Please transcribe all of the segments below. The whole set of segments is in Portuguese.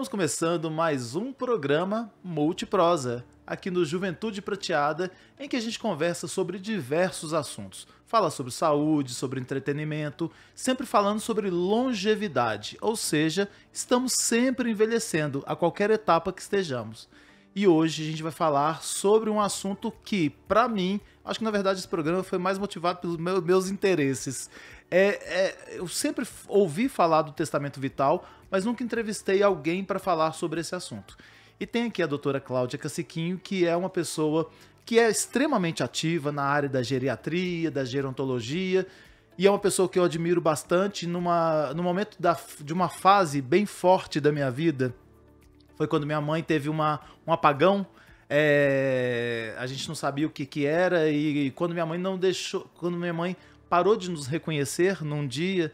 Estamos começando mais um programa Multiprosa, aqui no Juventude Prateada, em que a gente conversa sobre diversos assuntos. Fala sobre saúde, sobre entretenimento, sempre falando sobre longevidade, ou seja, estamos sempre envelhecendo a qualquer etapa que estejamos. E hoje a gente vai falar sobre um assunto que, para mim, acho que na verdade esse programa foi mais motivado pelos meus interesses. Eu sempre ouvi falar do testamento vital, mas nunca entrevistei alguém para falar sobre esse assunto. E tem aqui a doutora Cláudia Caciquinho, que é uma pessoa que é extremamente ativa na área da geriatria, da gerontologia, e é uma pessoa que eu admiro bastante no momento de uma fase bem forte da minha vida. Foi quando minha mãe teve um apagão, a gente não sabia o que era, e quando minha mãe parou de nos reconhecer num dia,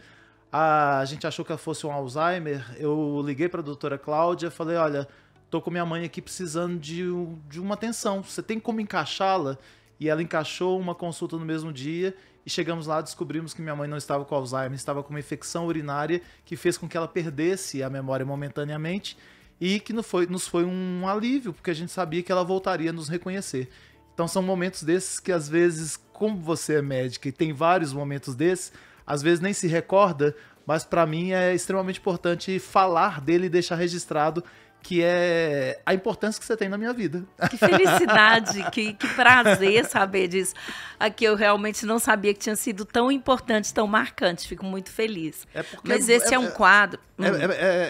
a gente achou que fosse um Alzheimer. Eu liguei para a doutora Cláudia e falei, olha, tô com minha mãe aqui precisando de uma atenção, você tem como encaixá-la? E ela encaixou uma consulta no mesmo dia, e chegamos lá, descobrimos que minha mãe não estava com Alzheimer, estava com uma infecção urinária que fez com que ela perdesse a memória momentaneamente, e que nos foi um alívio, porque a gente sabia que ela voltaria a nos reconhecer. Então são momentos desses que às vezes, como você é médica e tem vários momentos desses, às vezes nem se recorda, mas para mim é extremamente importante falar dele e deixar registrado que é a importância que você tem na minha vida. Que felicidade, que prazer saber disso. Aqui eu realmente não sabia que tinha sido tão importante, tão marcante. Fico muito feliz. Mas esse é um quadro.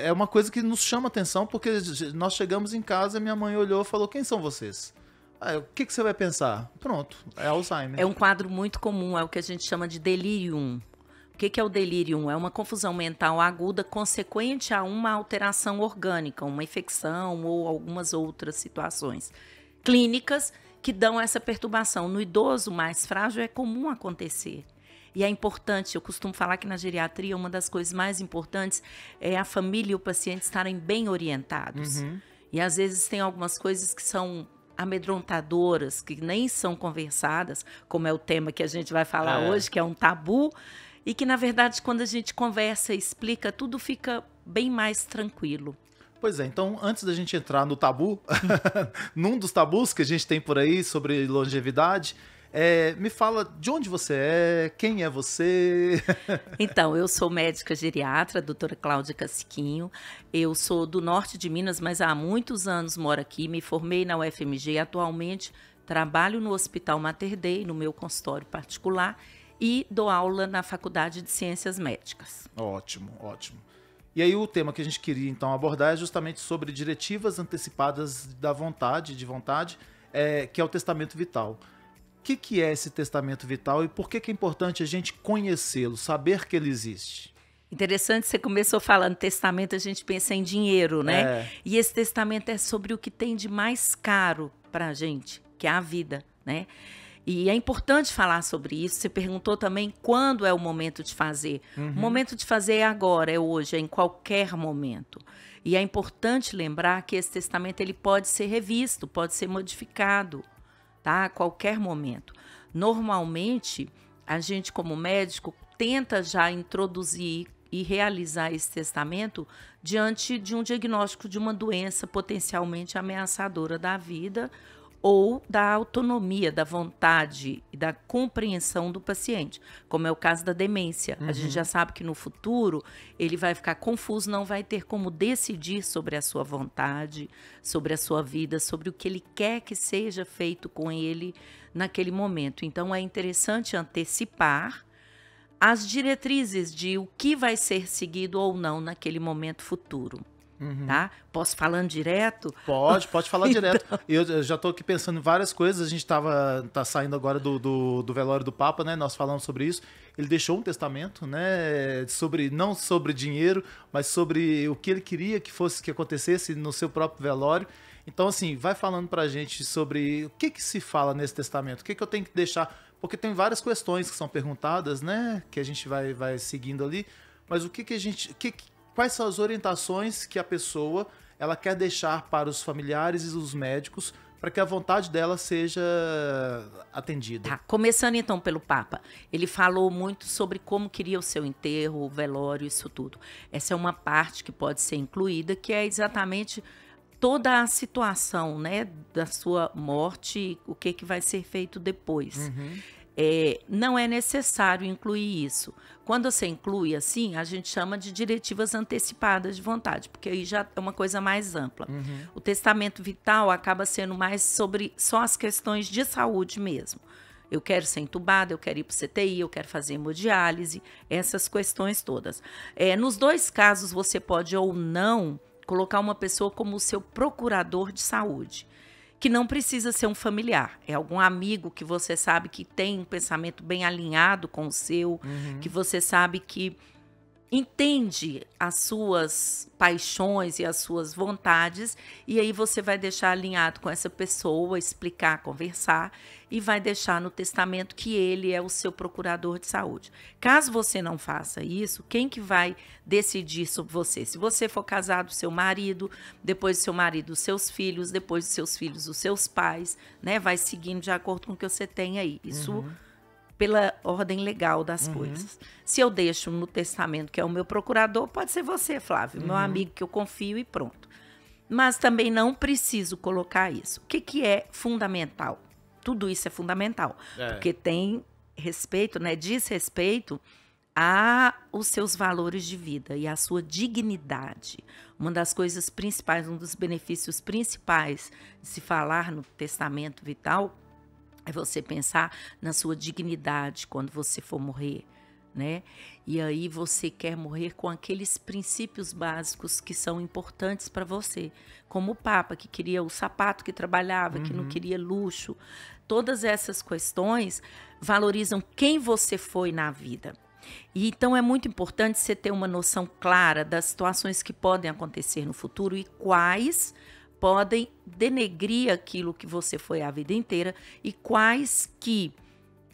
É uma coisa que nos chama atenção, porque nós chegamos em casa e minha mãe olhou e falou, quem são vocês? O que você vai pensar? Pronto, é Alzheimer. É um quadro muito comum, é o que a gente chama de delirium. O que é o delirium? É uma confusão mental aguda consequente a uma alteração orgânica, uma infecção ou algumas outras situações clínicas que dão essa perturbação. No idoso mais frágil é comum acontecer. E é importante, eu costumo falar que na geriatria uma das coisas mais importantes é a família e o paciente estarem bem orientados. Uhum. E às vezes tem algumas coisas que são amedrontadoras, que nem são conversadas, como é o tema que a gente vai falar hoje, que é um tabu, e que, na verdade, quando a gente conversa e explica, tudo fica bem mais tranquilo. Pois é, então, antes da gente entrar no tabu, num dos tabus que a gente tem por aí sobre longevidade, me fala de onde você é, quem é você? Então, eu sou médica geriatra, doutora Cláudia Caciquinho. Eu sou do norte de Minas, mas há muitos anos moro aqui. Me formei na UFMG. Atualmente, trabalho no Hospital Mater Dei, no meu consultório particular, e dou aula na Faculdade de Ciências Médicas. Ótimo, ótimo. E aí o tema que a gente queria então abordar é justamente sobre diretivas antecipadas de vontade, que é o testamento vital. O que é esse testamento vital e por que é importante a gente conhecê-lo, saber que ele existe? Interessante, você começou falando testamento, a gente pensa em dinheiro, né? E esse testamento é sobre o que tem de mais caro para a gente, que é a vida, né? E é importante falar sobre isso. Você perguntou também quando é o momento de fazer. Uhum. O momento de fazer é agora, é hoje, é em qualquer momento. E é importante lembrar que esse testamento ele pode ser revisto, pode ser modificado, tá? A qualquer momento. Normalmente, a gente como médico tenta já introduzir e realizar esse testamento diante de um diagnóstico de uma doença potencialmente ameaçadora da vida ou da autonomia, da vontade e da compreensão do paciente, como é o caso da demência. Uhum. A gente já sabe que no futuro ele vai ficar confuso, não vai ter como decidir sobre a sua vontade, sobre a sua vida, sobre o que ele quer que seja feito com ele naquele momento. Então é interessante antecipar as diretrizes de o que vai ser seguido ou não naquele momento futuro. Uhum. Tá? Posso falando direto? Pode falar Então... direto. Eu já estou aqui pensando em várias coisas. A gente tá saindo agora do velório do Papa, né? Nós falamos sobre isso. Ele deixou um testamento, né? Não sobre dinheiro, mas sobre o que ele queria que acontecesse no seu próprio velório. Então, assim, vai falando pra gente sobre o que se fala nesse testamento, o que eu tenho que deixar, porque tem várias questões que são perguntadas, né? Que a gente vai seguindo ali, mas quais são as orientações que a pessoa ela quer deixar para os familiares e os médicos para que a vontade dela seja atendida. Tá, começando então pelo Papa. Ele falou muito sobre como queria o seu enterro, o velório, isso tudo. Essa é uma parte que pode ser incluída, que é exatamente toda a situação, né, da sua morte, o que vai ser feito depois. Não é necessário incluir isso. Quando você inclui assim, a gente chama de diretivas antecipadas de vontade, porque aí já é uma coisa mais ampla. O testamento vital acaba sendo mais sobre só as questões de saúde mesmo. Eu quero ser entubada, eu quero ir para o CTI, eu quero fazer hemodiálise, essas questões todas. Nos dois casos, você pode ou não colocar uma pessoa como o seu procurador de saúde, que não precisa ser um familiar, é algum amigo que você sabe que tem um pensamento bem alinhado com o seu, que você sabe que entende as suas paixões e as suas vontades, e aí você vai deixar alinhado com essa pessoa, explicar, conversar, e vai deixar no testamento que ele é o seu procurador de saúde. Caso você não faça isso, quem que vai decidir sobre você? Se você for casado, seu marido, depois do seu marido, os seus filhos, depois dos seus filhos, os seus pais, né? Vai seguindo de acordo com o que você tem aí. Isso pela ordem legal das coisas. Se eu deixo no testamento que é o meu procurador, pode ser você, Flávio, meu amigo que eu confio e pronto. Mas também não preciso colocar isso. O que é fundamental? Tudo isso é fundamental, porque tem respeito, né, diz respeito aos seus valores de vida e à sua dignidade. Uma das coisas principais, um dos benefícios principais de se falar no testamento vital é você pensar na sua dignidade quando você for morrer, né? E aí você quer morrer com aqueles princípios básicos que são importantes para você, como o Papa, que queria o sapato que trabalhava, que não queria luxo. Todas essas questões valorizam quem você foi na vida. E então é muito importante você ter uma noção clara das situações que podem acontecer no futuro e quais podem denegrir aquilo que você foi a vida inteira e quais que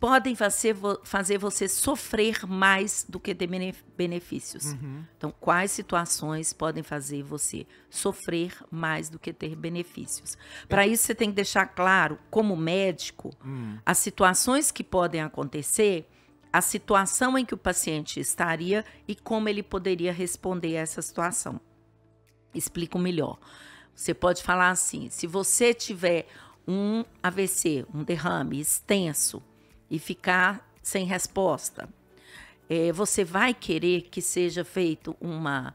podem fazer você sofrer mais do que ter benefícios. Então, quais situações podem fazer você sofrer mais do que ter benefícios? Para isso, você tem que deixar claro, como médico, as situações que podem acontecer, a situação em que o paciente estaria e como ele poderia responder a essa situação. Explico melhor. Você pode falar assim, se você tiver um AVC, um derrame extenso e ficar sem resposta, você vai querer que seja feita uma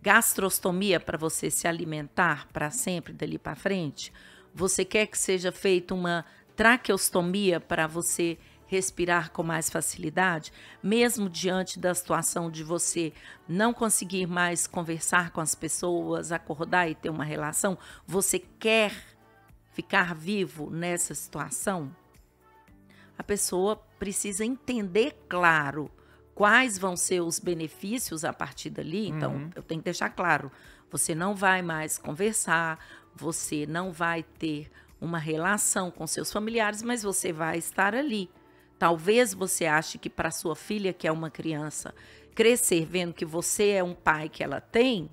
gastrostomia para você se alimentar para sempre dali para frente? Você quer que seja feita uma traqueostomia para você respirar com mais facilidade, mesmo diante da situação de você não conseguir mais conversar com as pessoas, acordar e ter uma relação? Você quer ficar vivo nessa situação? A pessoa precisa entender, claro, quais vão ser os benefícios a partir dali. Então, eu tenho que deixar claro, você não vai mais conversar, você não vai ter uma relação com seus familiares, mas você vai estar ali. Talvez você ache que para sua filha, que é uma criança, crescer vendo que você é um pai que ela tem,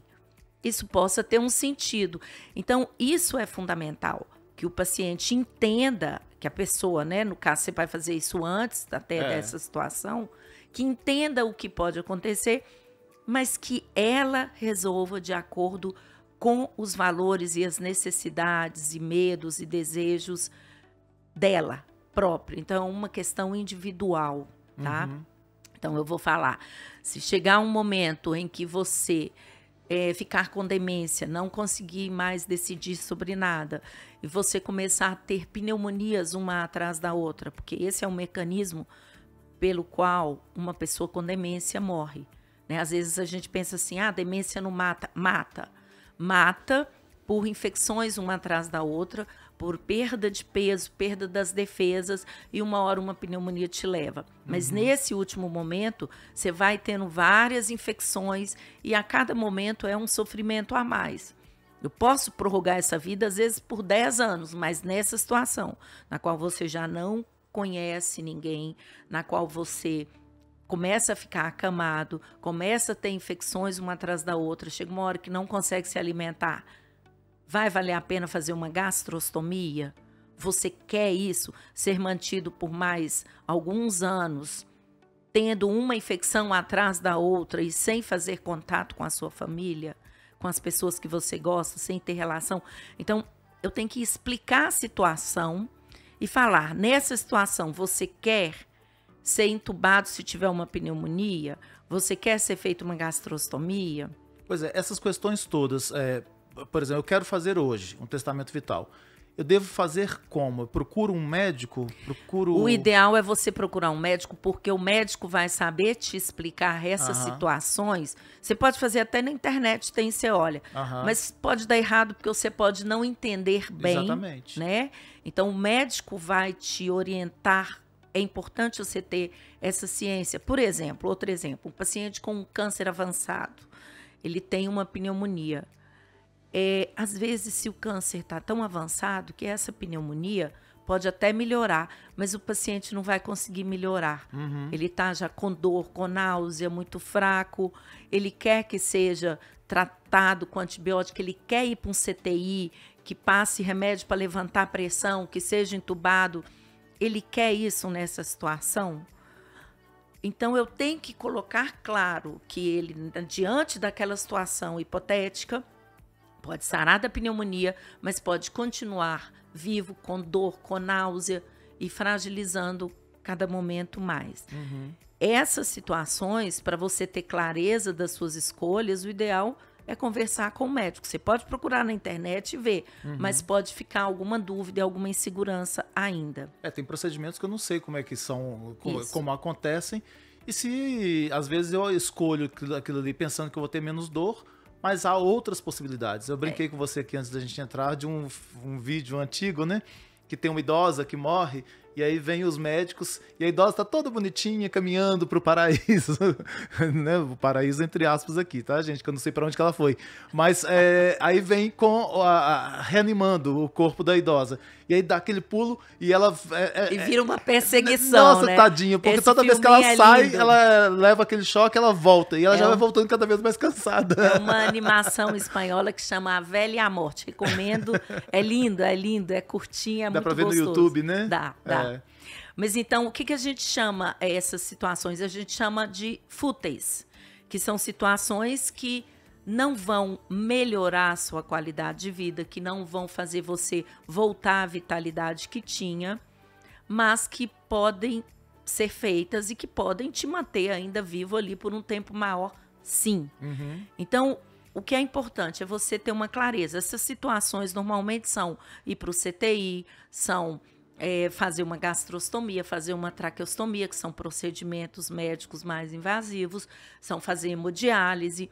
isso possa ter um sentido. Então, isso é fundamental, que o paciente entenda, que a pessoa, né, no caso, você vai fazer isso antes até dessa situação, que entenda o que pode acontecer, mas que ela resolva de acordo com os valores e as necessidades e medos e desejos dela própria. Então, é uma questão individual, tá? Então, eu vou falar. Se chegar um momento em que você ficar com demência, não conseguir mais decidir sobre nada, e você começar a ter pneumonias uma atrás da outra, porque esse é um mecanismo pelo qual uma pessoa com demência morre, né? Às vezes a gente pensa assim, demência não mata. Mata por infecções uma atrás da outra, por perda de peso, perda das defesas, e uma hora uma pneumonia te leva. Mas nesse último momento, você vai tendo várias infecções e a cada momento é um sofrimento a mais. Eu posso prorrogar essa vida, às vezes, por 10 anos, mas nessa situação, na qual você já não conhece ninguém, na qual você começa a ficar acamado, começa a ter infecções uma atrás da outra, chega uma hora que não consegue se alimentar, Vai valer a pena fazer uma gastrostomia? Você quer isso? Ser mantido por mais alguns anos, tendo uma infecção atrás da outra e sem fazer contato com a sua família, com as pessoas que você gosta, sem ter relação? Então, eu tenho que explicar a situação e falar, nessa situação, você quer ser entubado se tiver uma pneumonia? Você quer ser feito uma gastrostomia? Pois é, essas questões todas, por exemplo, eu quero fazer hoje um testamento vital. Eu devo fazer como? Eu procuro um médico? O ideal é você procurar um médico, porque o médico vai saber te explicar essas situações. Você pode fazer até na internet, você olha. Mas pode dar errado, porque você pode não entender bem. Exatamente. Né? Então, o médico vai te orientar. É importante você ter essa ciência. Por exemplo, outro exemplo, um paciente com um câncer avançado, ele tem uma pneumonia. Às vezes, se o câncer está tão avançado que essa pneumonia pode até melhorar, mas o paciente não vai conseguir melhorar. Ele está já com dor, com náusea, muito fraco, ele quer que seja tratado com antibiótico, ele quer ir para um CTI, que passe remédio para levantar a pressão, que seja entubado. Ele quer isso nessa situação? Então, eu tenho que colocar claro que ele, diante daquela situação hipotética, pode sarar da pneumonia, mas pode continuar vivo, com dor, com náusea e fragilizando cada momento mais. Essas situações, para você ter clareza das suas escolhas, o ideal é conversar com o médico. Você pode procurar na internet e ver, mas pode ficar alguma dúvida, alguma insegurança ainda. Tem procedimentos que eu não sei como é que são, como acontecem. E se, às vezes, eu escolho aquilo ali pensando que eu vou ter menos dor, mas há outras possibilidades. Eu brinquei com você aqui antes da gente entrar de um vídeo antigo, né? Que tem uma idosa que morre, e aí vem os médicos, e a idosa tá toda bonitinha, caminhando pro paraíso. Né? O paraíso entre aspas aqui, tá, gente? Que eu não sei para onde que ela foi. Mas aí vem reanimando o corpo da idosa. E aí dá aquele pulo e ela... e vira uma perseguição, nossa, né? tadinha, porque toda vez que ela sai, ela leva aquele choque, ela volta. E ela já vai voltando cada vez mais cansada. É uma animação espanhola que chama A Velha e a Morte. Recomendo. É lindo, é curtinha, é muito gostoso. Dá pra ver no YouTube, né? Dá. Mas então, o que a gente chama essas situações? A gente chama de fúteis, que são situações que não vão melhorar a sua qualidade de vida, que não vão fazer você voltar à vitalidade que tinha, mas que podem ser feitas e que podem te manter ainda vivo ali por um tempo maior, sim. Então, o que é importante é você ter uma clareza. Essas situações normalmente são ir para o CTI, são fazer uma gastrostomia, fazer uma traqueostomia, que são procedimentos médicos mais invasivos, são fazer hemodiálise,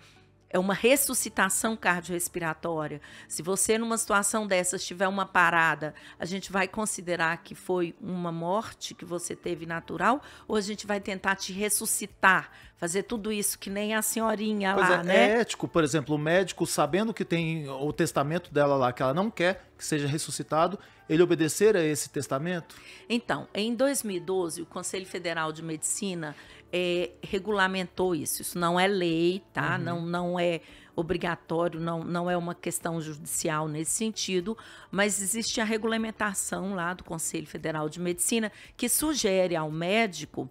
é uma ressuscitação cardiorrespiratória. Se você, numa situação dessas, tiver uma parada, a gente vai considerar que foi uma morte que você teve natural, ou a gente vai tentar te ressuscitar, fazer tudo isso que nem a senhorinha lá, né? É ético, por exemplo, o médico, sabendo que tem o testamento dela lá, que ela não quer que seja ressuscitado, ele obedecer a esse testamento? Então, em 2012, o Conselho Federal de Medicina regulamentou isso. Isso não é lei, tá? Não é obrigatório, não é uma questão judicial nesse sentido, mas existe a regulamentação lá do Conselho Federal de Medicina que sugere ao médico,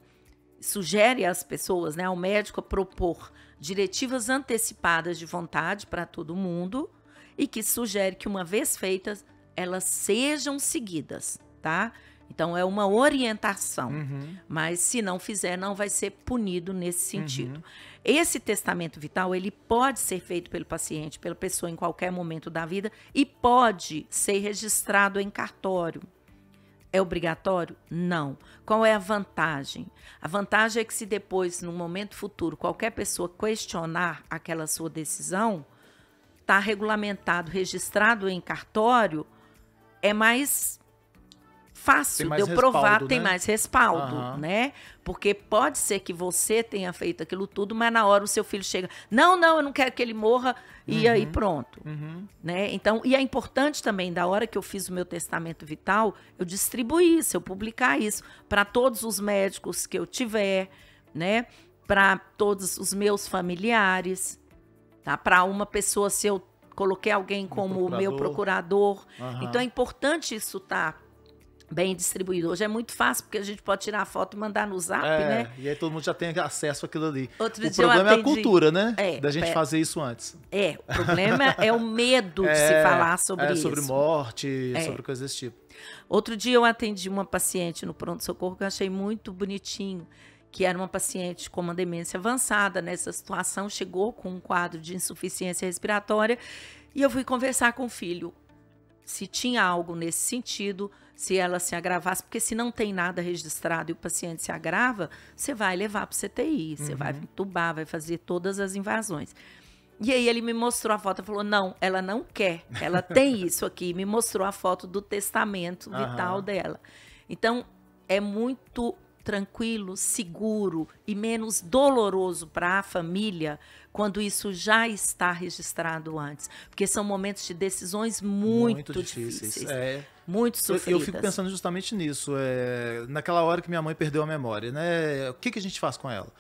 sugere às pessoas, né, ao médico a propor diretivas antecipadas de vontade para todo mundo e que sugere que, uma vez feitas, elas sejam seguidas, tá? Então, é uma orientação, mas se não fizer, não vai ser punido nesse sentido. Esse testamento vital, ele pode ser feito pelo paciente, pela pessoa em qualquer momento da vida e pode ser registrado em cartório. É obrigatório? Não. Qual é a vantagem? A vantagem é que se depois, num momento futuro, qualquer pessoa questionar aquela sua decisão, está regulamentado, registrado em cartório, é mais fácil de eu provar, tem mais respaldo, né? Porque pode ser que você tenha feito aquilo tudo, mas na hora o seu filho chega, não, eu não quero que ele morra, e aí pronto. Né? Então, e é importante também, da hora que eu fiz o meu testamento vital, eu distribuir isso, eu publicar isso para todos os médicos que eu tiver, né? Para todos os meus familiares, tá? Para uma pessoa, se eu coloquei alguém como o meu procurador. Então é importante isso estar bem distribuído. Hoje é muito fácil, porque a gente pode tirar a foto e mandar no Zap, né? E aí todo mundo já tem acesso àquilo ali. Outro o problema é a cultura, né? Da gente fazer isso antes. O problema é o medo de se falar sobre isso. Sobre morte, sobre coisas desse tipo. Outro dia eu atendi uma paciente no pronto-socorro que eu achei muito bonitinho, que era uma paciente com uma demência avançada nessa situação, chegou com um quadro de insuficiência respiratória, e eu fui conversar com o filho se tinha algo nesse sentido, se ela se agravasse, porque se não tem nada registrado e o paciente se agrava, você vai levar para o CTI, você vai entubar, vai fazer todas as invasões. E aí ele me mostrou a foto e falou, não, ela não quer, ela tem isso aqui. Me mostrou a foto do testamento vital dela. Então, é muito tranquilo, seguro e menos doloroso para a família quando isso já está registrado antes. Porque são momentos de decisões muito difíceis. Muito sofridas. Eu fico pensando justamente nisso. Naquela hora que minha mãe perdeu a memória, né? O que a gente faz com ela?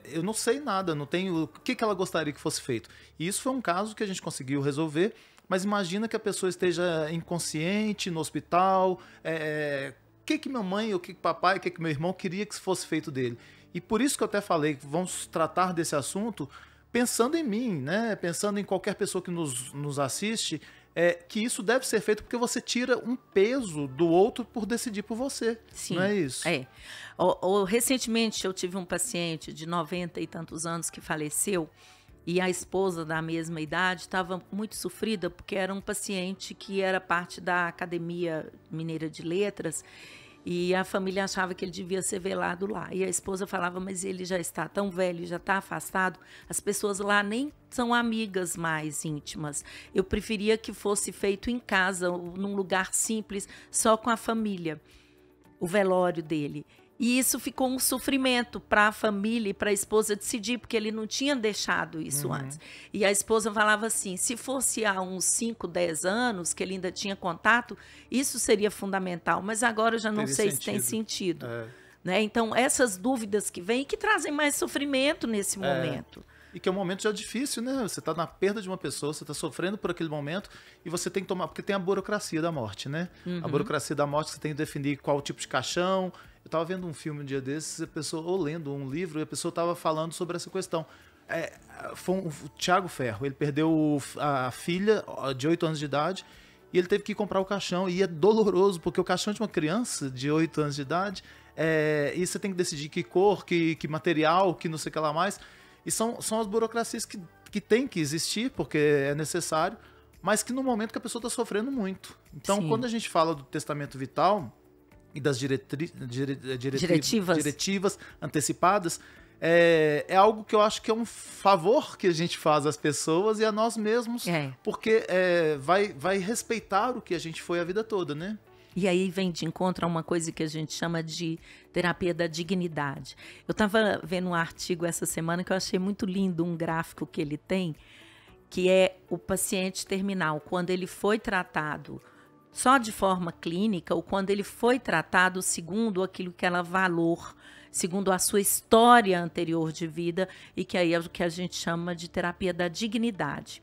Eu não sei nada, não tenho o que ela gostaria que fosse feito. E isso foi um caso que a gente conseguiu resolver, mas imagina que a pessoa esteja inconsciente no hospital. O que minha mãe, o que papai, o que meu irmão queria que fosse feito dele. E por isso que eu até falei que vamos tratar desse assunto pensando em mim, né? Pensando em qualquer pessoa que nos assiste, que isso deve ser feito porque você tira um peso do outro por decidir por você. Sim, não é isso? Recentemente eu tive um paciente de 90 e tantos anos que faleceu, e a esposa da mesma idade estava muito sofrida porque era um paciente que era parte da Academia Mineira de Letras e a família achava que ele devia ser velado lá. E a esposa falava, mas ele já está tão velho, já está afastado, as pessoas lá nem são amigas mais íntimas. Eu preferia que fosse feito em casa, num lugar simples, só com a família, o velório dele. E isso ficou um sofrimento para a família e para a esposa decidir, porque ele não tinha deixado isso antes. E a esposa falava assim, se fosse há uns 5, 10 anos, que ele ainda tinha contato, isso seria fundamental, mas agora eu já não sei se tem sentido. Né? Então, essas dúvidas que vêm, que trazem mais sofrimento nesse momento. E que é um momento já difícil, né? Você está na perda de uma pessoa, você está sofrendo por aquele momento e você tem que tomar... Porque tem a burocracia da morte, né? A burocracia da morte, você tem que definir qual tipo de caixão. Eu estava vendo um filme um dia desses, ou lendo um livro, e a pessoa estava falando sobre essa questão. Foi o Thiago Ferro, ele perdeu a filha de 8 anos de idade e ele teve que comprar o caixão. E é doloroso, porque o caixão de uma criança de 8 anos de idade, e você tem que decidir que cor, que material, que não sei o que lá mais... E são as burocracias que tem que existir, porque é necessário, mas que no momento que a pessoa está sofrendo muito. Então, quando a gente fala do testamento vital e das diretivas antecipadas, é algo que eu acho que é um favor que a gente faz às pessoas e a nós mesmos, porque vai respeitar o que a gente foi a vida toda, né? E aí vem de encontro a uma coisa que a gente chama de terapia da dignidade. Eu estava vendo um artigo essa semana que eu achei muito lindo, um gráfico que ele tem, que é o paciente terminal, quando ele foi tratado só de forma clínica ou quando ele foi tratado segundo aquilo que era valor, segundo a sua história anterior de vida, e que aí é o que a gente chama de terapia da dignidade.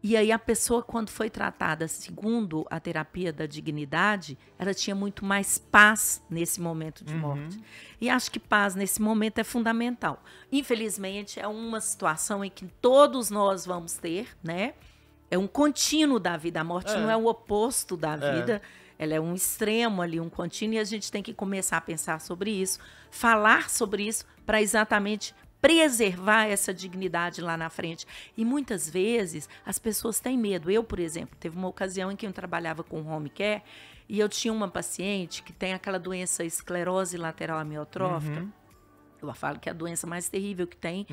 E aí a pessoa, quando foi tratada segundo a terapia da dignidade, ela tinha muito mais paz nesse momento de morte. E acho que paz nesse momento é fundamental. Infelizmente, é uma situação em que todos nós vamos ter, né? É um contínuo da vida. A morte não é o oposto da vida. Ela é um extremo ali, um contínuo, e a gente tem que começar a pensar sobre isso, falar sobre isso para exatamente preservar essa dignidade lá na frente. E muitas vezes as pessoas têm medo. Eu, por exemplo, teve uma ocasião em que eu trabalhava com home care e eu tinha uma paciente que tem aquela doença esclerose lateral amiotrófica. Eu falo que é a doença mais terrível que tem,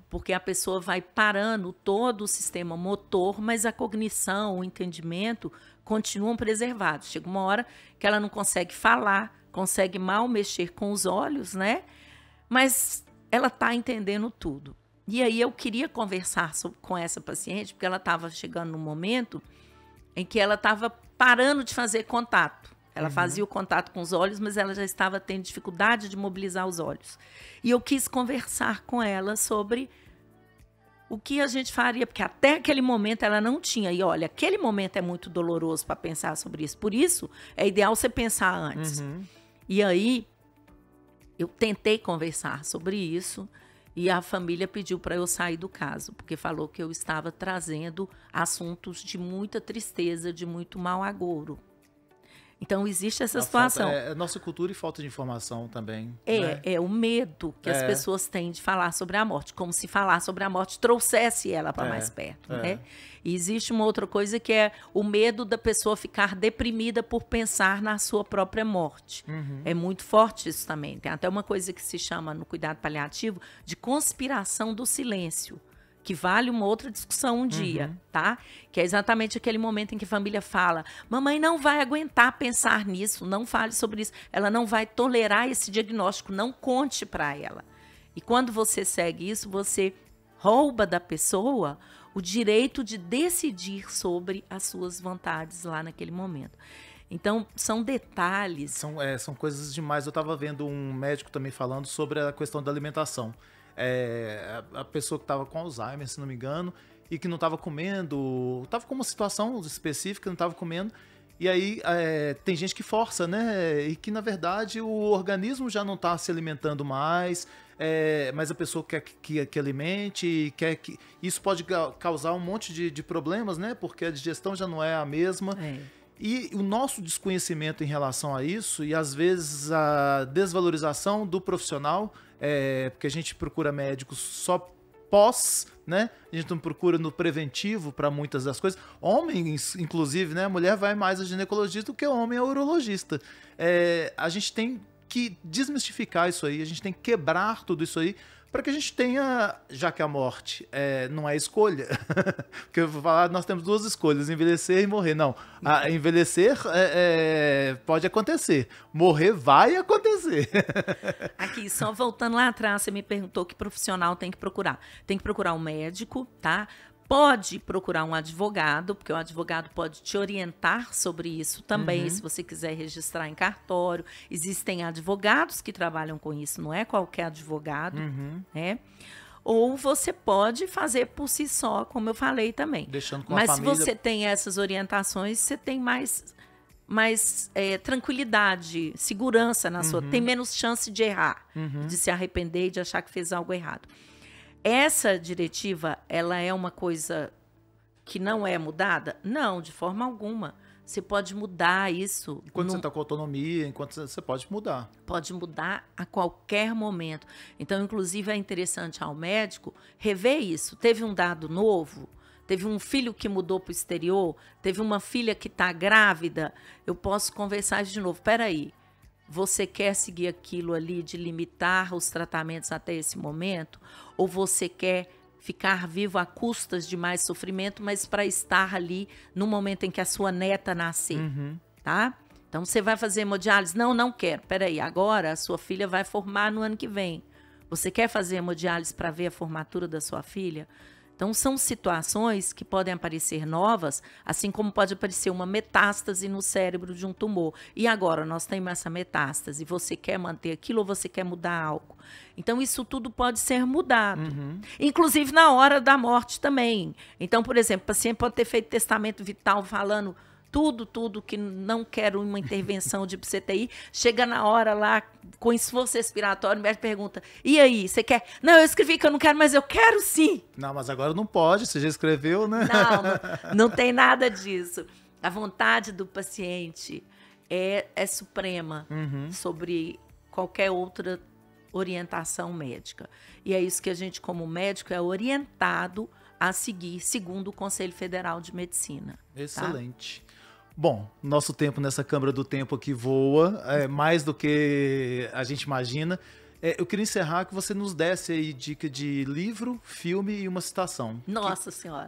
porque a pessoa vai parando todo o sistema motor, mas a cognição, o entendimento continuam preservados. Chega uma hora que ela não consegue falar, consegue mal mexer com os olhos, né? Mas ela está entendendo tudo. E aí eu queria conversar com essa paciente, porque ela estava chegando num momento em que ela estava parando de fazer contato. Ela fazia o contato com os olhos, mas ela já estava tendo dificuldade de mobilizar os olhos. E eu quis conversar com ela sobre o que a gente faria, porque até aquele momento ela não tinha. E olha, aquele momento é muito doloroso para pensar sobre isso. Por isso, é ideal você pensar antes. E aí, eu tentei conversar sobre isso e a família pediu para eu sair do caso, porque falou que eu estava trazendo assuntos de muita tristeza, de muito mau agouro. Então, existe essa situação. É nossa cultura e falta de informação também. É o medo que as pessoas têm de falar sobre a morte, como se falar sobre a morte trouxesse ela para mais perto. Né? E existe uma outra coisa que é o medo da pessoa ficar deprimida por pensar na sua própria morte. É muito forte isso também. Tem até uma coisa que se chama, no cuidado paliativo, de conspiração do silêncio, que vale uma outra discussão um dia, tá? Que é exatamente aquele momento em que a família fala: mamãe não vai aguentar pensar nisso, não fale sobre isso, ela não vai tolerar esse diagnóstico, não conte para ela. E quando você segue isso, você rouba da pessoa o direito de decidir sobre as suas vontades lá naquele momento. Então, são detalhes. São coisas demais. Eu estava vendo um médico também falando sobre a questão da alimentação. A pessoa que estava com Alzheimer, se não me engano, e que não estava comendo, estava com uma situação específica, não estava comendo, e aí tem gente que força, né? E que, na verdade, o organismo já não está se alimentando mais, mas a pessoa quer que alimente, quer que... Isso pode causar um monte de problemas, né? Porque a digestão já não é a mesma. E o nosso desconhecimento em relação a isso, e às vezes a desvalorização do profissional, porque a gente procura médicos só pós, né? A gente não procura no preventivo para muitas das coisas. Homens, inclusive, né? A mulher vai mais a ginecologista do que o homem a urologista. A gente tem que desmistificar isso aí, a gente tem que quebrar tudo isso aí, para que a gente tenha, já que a morte não é escolha, porque eu vou falar, nós temos duas escolhas, envelhecer e morrer. Não, envelhecer pode acontecer, morrer vai acontecer. Aqui, só voltando lá atrás, você me perguntou que profissional tem que procurar. Tem que procurar um médico, tá? Pode procurar um advogado, porque o advogado pode te orientar sobre isso também, se você quiser registrar em cartório. Existem advogados que trabalham com isso, não é qualquer advogado, né? Ou você pode fazer por si só, como eu falei também. Deixando com Mas a família... se você tem essas orientações, você tem mais tranquilidade, segurança na sua... Tem menos chance de errar, de se arrepender e de achar que fez algo errado. Essa diretiva, ela é uma coisa que não é mudada? Não, de forma alguma. Você pode mudar isso. Enquanto você está com autonomia, enquanto você pode mudar. Pode mudar a qualquer momento. Então, inclusive, é interessante ao médico rever isso. Teve um dado novo, teve um filho que mudou para o exterior, teve uma filha que está grávida, eu posso conversar de novo. Espera aí. Você quer seguir aquilo ali de limitar os tratamentos até esse momento? Ou você quer ficar vivo a custas de mais sofrimento, mas para estar ali no momento em que a sua neta nascer, tá? Então, você vai fazer hemodiálise? Não, não quero. Peraí, agora a sua filha vai formar no ano que vem. Você quer fazer hemodiálise para ver a formatura da sua filha? Então, são situações que podem aparecer novas, assim como pode aparecer uma metástase no cérebro de um tumor. E agora, nós temos essa metástase, você quer manter aquilo ou você quer mudar algo? Então, isso tudo pode ser mudado. Inclusive, na hora da morte também. Então, por exemplo, o paciente pode ter feito testamento vital falando... tudo que não quero uma intervenção de CTI, chega na hora lá, com esforço respiratório, o médico pergunta, e aí, você quer? Não, eu escrevi que eu não quero, mas eu quero sim. Não, mas agora não pode, você já escreveu, né? Não tem nada disso. A vontade do paciente é suprema sobre qualquer outra orientação médica. E é isso que a gente, como médico, é orientado a seguir, segundo o Conselho Federal de Medicina. Excelente. Tá? Bom, nosso tempo nessa Câmara do Tempo aqui voa, mais do que a gente imagina. Eu queria encerrar que você nos desse aí dica de livro, filme e uma citação. Nossa Senhora.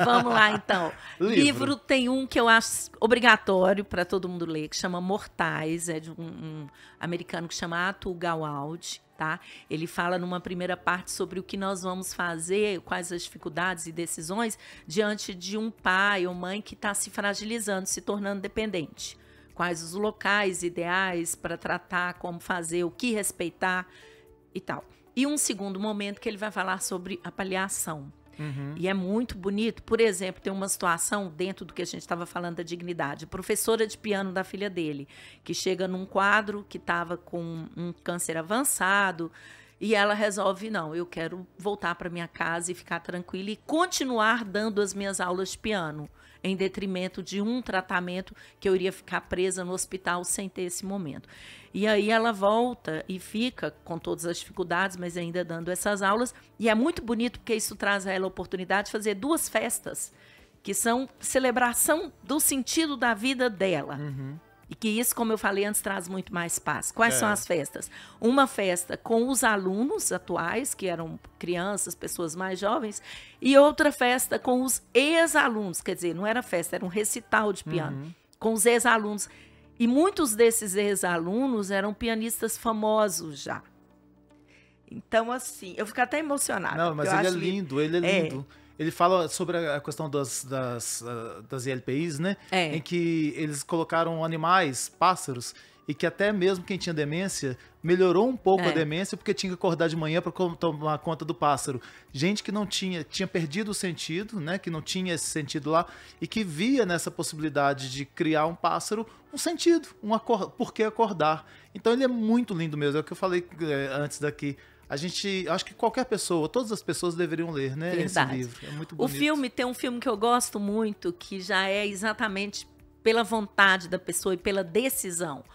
Vamos lá, então. Livro tem um que eu acho obrigatório para todo mundo ler, que chama Mortais, é de um americano que chama Atul Gawande. Tá? Ele fala numa primeira parte sobre o que nós vamos fazer, quais as dificuldades e decisões diante de um pai ou mãe que está se fragilizando, se tornando dependente. Quais os locais ideais para tratar, como fazer, o que respeitar e tal. E um segundo momento que ele vai falar sobre a paliação. E é muito bonito. Por exemplo, tem uma situação dentro do que a gente estava falando da dignidade. A professora de piano da filha dele, que chega num quadro que estava com um câncer avançado, e ela resolve, não, eu quero voltar para minha casa e ficar tranquila e continuar dando as minhas aulas de piano, em detrimento de um tratamento que eu iria ficar presa no hospital sem ter esse momento. E aí ela volta e fica com todas as dificuldades, mas ainda dando essas aulas. E é muito bonito porque isso traz a ela a oportunidade de fazer 2 festas, que são celebração do sentido da vida dela. E que isso, como eu falei antes, traz muito mais paz. Quais são as festas? Uma festa com os alunos atuais, que eram crianças, pessoas mais jovens, e outra festa com os ex-alunos. Quer dizer, não era festa, era um recital de piano, com os ex-alunos. E muitos desses ex-alunos eram pianistas famosos já. Então, assim, eu fico até emocionada. Não, mas ele é lindo, ele é lindo. Ele fala sobre a questão das ILPIs, né? Em que eles colocaram animais, pássaros, e que até mesmo quem tinha demência melhorou um pouco a demência porque tinha que acordar de manhã para tomar conta do pássaro. Gente que não tinha perdido o sentido, né? Que não tinha esse sentido lá e que via nessa possibilidade de criar um pássaro um sentido, por que acordar. Então ele é muito lindo mesmo, é o que eu falei antes daqui. Acho que qualquer pessoa, todas as pessoas deveriam ler, né? Verdade. Esse livro. É muito bonito. O filme, tem um filme que eu gosto muito, que já é exatamente pela vontade da pessoa e pela decisão.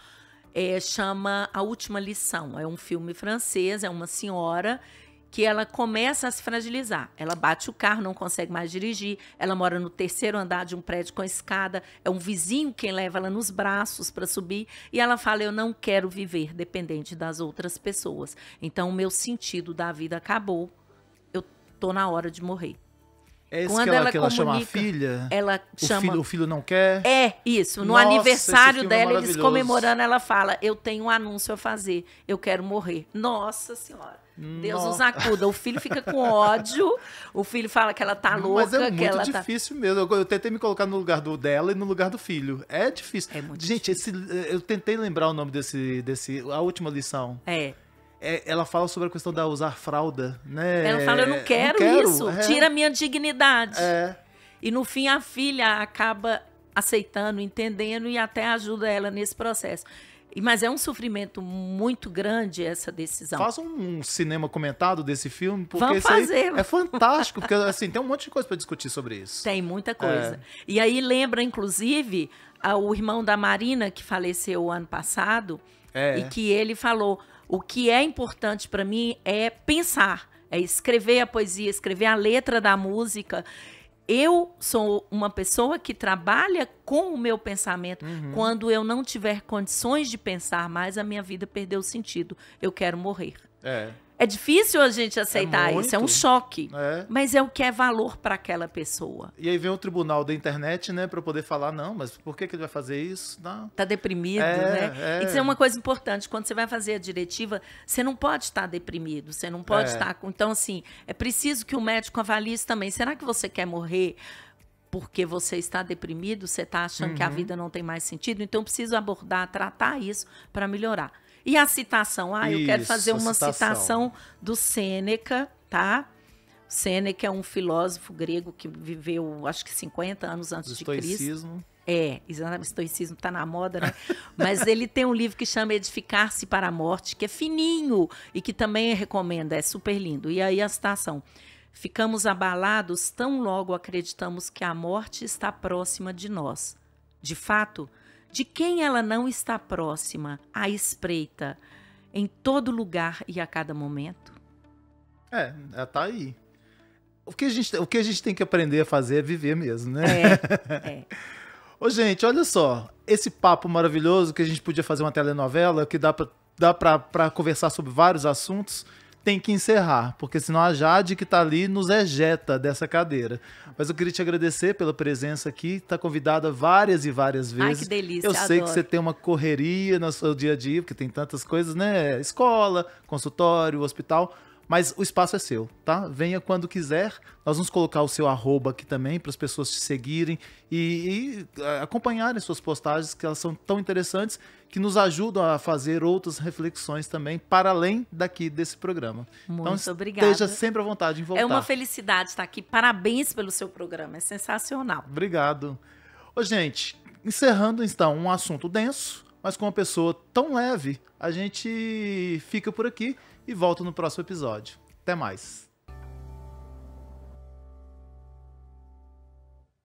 Chama A Última Lição. É um filme francês, é uma senhora que ela começa a se fragilizar. Ela bate o carro, não consegue mais dirigir, ela mora no 3º andar de um prédio com escada, é um vizinho quem leva ela nos braços para subir, e ela fala, eu não quero viver dependente das outras pessoas. Então, o meu sentido da vida acabou, eu tô na hora de morrer. É isso que ela chama a filha? Ela chama... O filho não quer? É, isso. No Nossa, aniversário esse filme dela, é eles maravilhoso. comemorando, ela fala, eu tenho um anúncio a fazer, eu quero morrer. Nossa Senhora. Deus nos acuda. O filho fica com ódio, o filho fala que ela tá louca. Mas é que ela muito difícil mesmo. Eu tentei me colocar no lugar dela e no lugar do filho. É difícil. É muito Gente, eu tentei lembrar o nome desse A Última Lição. Ela fala sobre a questão da usar fralda, né? Ela fala, eu não quero isso, tira a minha dignidade. E no fim a filha acaba aceitando, entendendo e até ajuda ela nesse processo. Mas é um sofrimento muito grande essa decisão. Faz um cinema comentado desse filme, porque vamos fazer. É fantástico, porque assim, tem um monte de coisa para discutir sobre isso. Tem muita coisa. E aí lembra, inclusive, o irmão da Marina, que faleceu o ano passado, e que ele falou, o que é importante para mim é pensar, é escrever a poesia, escrever a letra da música. Eu sou uma pessoa que trabalha com o meu pensamento. Quando eu não tiver condições de pensar mais, a minha vida perdeu sentido. Eu quero morrer. É difícil a gente aceitar isso, é um choque. Mas é o que é valor para aquela pessoa. E aí vem o tribunal da internet, né, para poder falar, não, mas por que ele vai fazer isso? Não. Tá deprimido, né? Isso é uma coisa importante. Quando você vai fazer a diretiva, você não pode estar deprimido, você não pode estar com... Então, assim, é preciso que o médico avalie isso também. Será que você quer morrer porque você está deprimido? Você está achando que a vida não tem mais sentido? Então, preciso abordar, tratar isso para melhorar. E a citação? Eu quero fazer uma citação do Sêneca, tá? Sêneca é um filósofo grego que viveu, acho que 50 anos antes de Cristo. Exatamente, estoicismo está na moda, né? Mas ele tem um livro que chama Edificar-se para a Morte, que é fininho e que também recomendo, é super lindo. E aí a citação: ficamos abalados tão logo acreditamos que a morte está próxima de nós. De fato, de quem ela não está próxima, à espreita, em todo lugar e a cada momento? Ela tá aí. O que a gente tem que aprender a fazer é viver mesmo, né? Ô, gente, olha só. Esse papo maravilhoso que a gente podia fazer uma telenovela, que dá pra conversar sobre vários assuntos, tem que encerrar, porque senão a Jade que tá ali nos ejeta dessa cadeira. Mas eu queria te agradecer pela presença aqui, tá convidada várias e várias vezes. Ai, que delícia, eu sei que você tem uma correria no seu dia a dia, porque tem tantas coisas, né? Escola, consultório, hospital, Mas o espaço é seu, tá? Venha quando quiser. Nós vamos colocar o seu arroba aqui também para as pessoas te seguirem e acompanharem suas postagens, que elas são tão interessantes, que nos ajudam a fazer outras reflexões também, para além daqui desse programa. Muito obrigada. Esteja sempre à vontade em voltar. É uma felicidade estar aqui. Parabéns pelo seu programa, é sensacional. Obrigado. Ô, gente, encerrando então um assunto denso, mas com uma pessoa tão leve, a gente fica por aqui e volta no próximo episódio. Até mais.